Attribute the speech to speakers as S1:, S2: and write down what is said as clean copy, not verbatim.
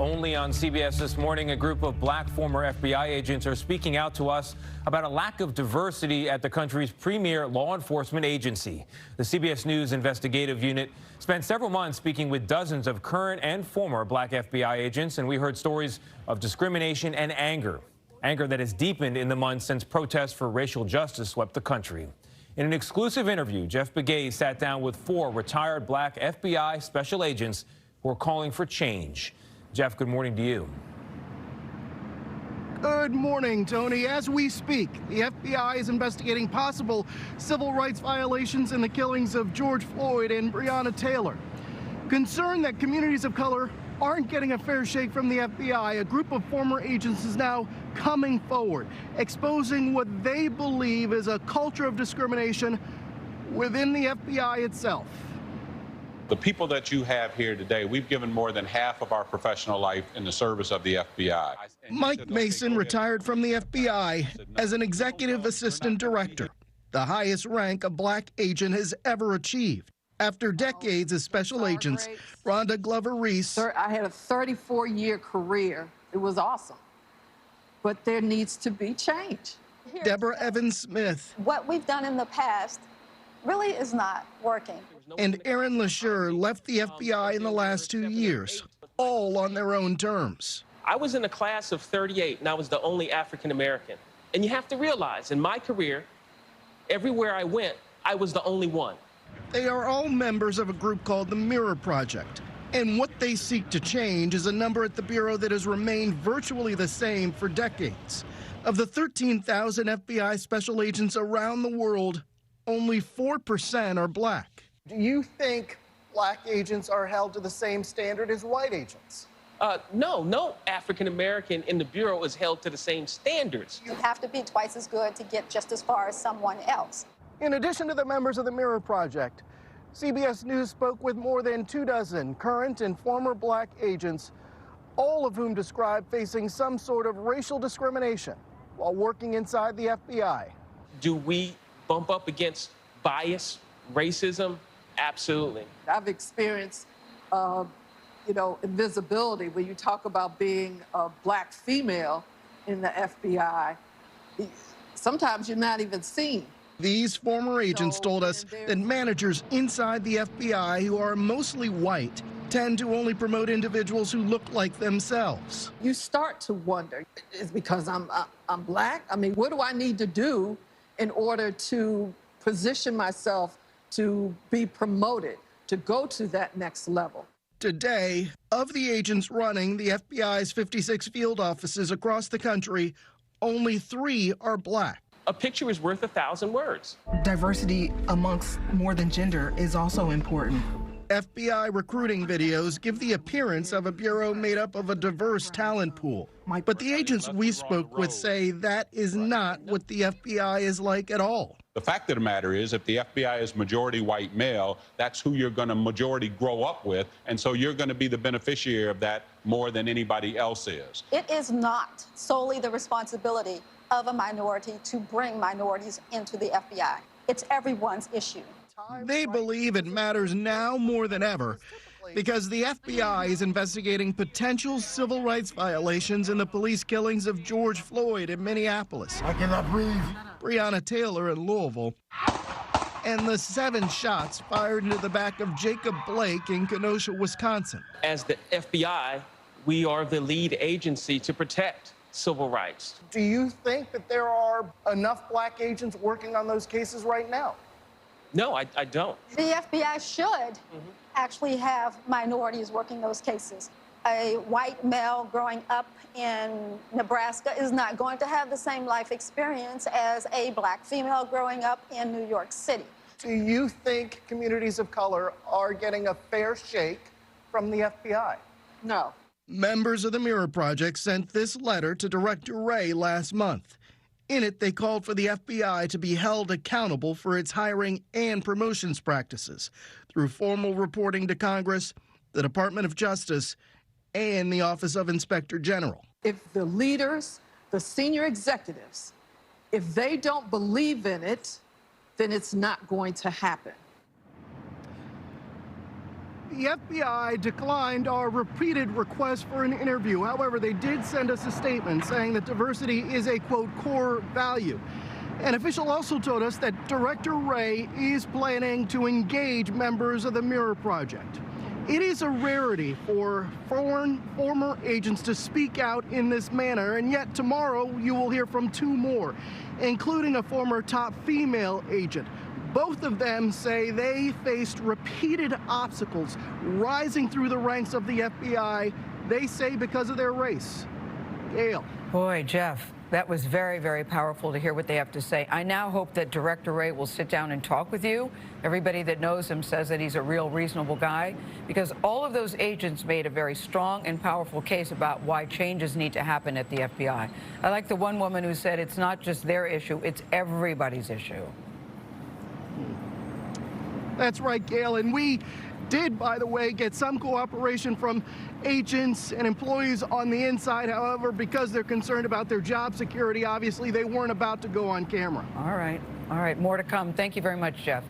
S1: Only on CBS this morning, a group of black former FBI agents are speaking out to us about a lack of diversity at the country's premier law enforcement agency. The CBS News investigative unit spent several months speaking with dozens of current and former black FBI agents, and we heard stories of discrimination and anger that has deepened in the months since protests for racial justice swept the country. In an exclusive interview, Jeff Pegues sat down with 4 retired black FBI special agents who are calling for change. Jeff, good morning to you.
S2: Good morning, Tony. As we speak, the FBI is investigating possible civil rights violations in the killings of George Floyd and Breonna Taylor. Concerned that communities of color aren't getting a fair shake from the FBI, a group of former agents is now coming forward, exposing what they believe is a culture of discrimination within the FBI itself.
S3: The people that you have here today, we've given more than half of our professional life in the service of the FBI.
S2: Mike Mason retired from the FBI as an executive assistant director, the highest rank a black agent has ever achieved. After decades as special agents, Rhonda Glover-Reese.
S4: I had a 34-year career. It was awesome. But there needs to be change.
S2: Deborah Evans-Smith.
S5: What we've done in the past really is not working.
S2: And Aaron LaSure left the FBI in the last 2 years, all on their own terms.
S6: I was in a class of 38, and I was the only African American. And you have to realize, in my career, everywhere I went, I was the only one.
S2: They are all members of a group called the Mirror Project. And what they seek to change is a number at the Bureau that has remained virtually the same for decades. Of the 13,000 FBI special agents around the world, only 4% are black. Do you think black agents are held to the same standard as white agents?
S6: No African American in the Bureau is held to the same standards.
S5: You have to be twice as good to get just as far as someone else.
S2: In addition to the members of the Mirror Project, CBS News spoke with more than 24 current and former black agents, all of whom described facing some sort of racial discrimination while working inside the FBI.
S6: Do we bump up against bias, racism? Absolutely.
S4: I've experienced, invisibility. When you talk about being a black female in the FBI, sometimes you're not even seen.
S2: These former agents told us that managers inside the FBI who are mostly white tend to only promote individuals who look like themselves.
S4: You start to wonder, is because I'm black? I mean, what do I need to do in order to position myself to be promoted, to go to that next level?
S2: Today, of the agents running the FBI's 56 field offices across the country, only 3 are black.
S6: A picture is worth 1,000 words.
S7: Diversity amongst more than gender is also important.
S2: FBI recruiting videos give the appearance of a bureau made up of a diverse talent pool. But the agents we spoke with say that is not what the FBI is like at all.
S3: The fact of the matter is, if the FBI is majority white male, that's who you're going to majority grow up with, and so you're going to be the beneficiary of that more than anybody else is.
S5: It is not solely the responsibility of a minority to bring minorities into the FBI. It's everyone's issue.
S2: They believe it matters now more than ever because the FBI is investigating potential civil rights violations in the police killings of George Floyd in Minneapolis,
S8: I cannot breathe,
S2: Breonna Taylor in Louisville, and the 7 shots fired into the back of Jacob Blake in Kenosha, Wisconsin.
S6: As the FBI, we are the lead agency to protect civil rights.
S2: Do you think that there are enough black agents working on those cases right now?
S6: No, I don't.
S5: The FBI should actually have minorities working those cases. A white male growing up in Nebraska is not going to have the same life experience as a black female growing up in New York City. Do you think communities of color are getting a fair shake from the FBI?
S4: No.
S2: Members of the Mirror Project sent this letter to Director Wray last month. In it, they called for the FBI to be held accountable for its hiring and promotions practices through formal reporting to Congress, the Department of Justice, and the Office of Inspector General.
S4: If the leaders, the senior executives, if they don't believe in it, then it's not going to happen.
S2: the FBI declined our repeated request for an interview. However, they did send us a statement saying that diversity is a, quote, core value. An official also told us that Director Wray is planning to engage members of the Mirror Project. It is a rarity for former agents to speak out in this manner, and yet tomorrow you will hear from two more, including a former top female agent. Both of them say they faced repeated obstacles rising through the ranks of the FBI, they say because of their race. Gail.
S8: Boy, Jeff, that was very, very powerful to hear what they have to say. I now hope that Director Wray will sit down and talk with you. Everybody that knows him says that he's a real reasonable guy, because all of those agents made a very strong and powerful case about why changes need to happen at the FBI. I like the one woman who said it's not just their issue, it's everybody's issue.
S2: That's right, Gail, and we did, by the way, get some cooperation from agents and employees on the inside. However, because they're concerned about their job security, obviously they weren't about to go on camera.
S8: All right, more to come. Thank you very much, Jeff.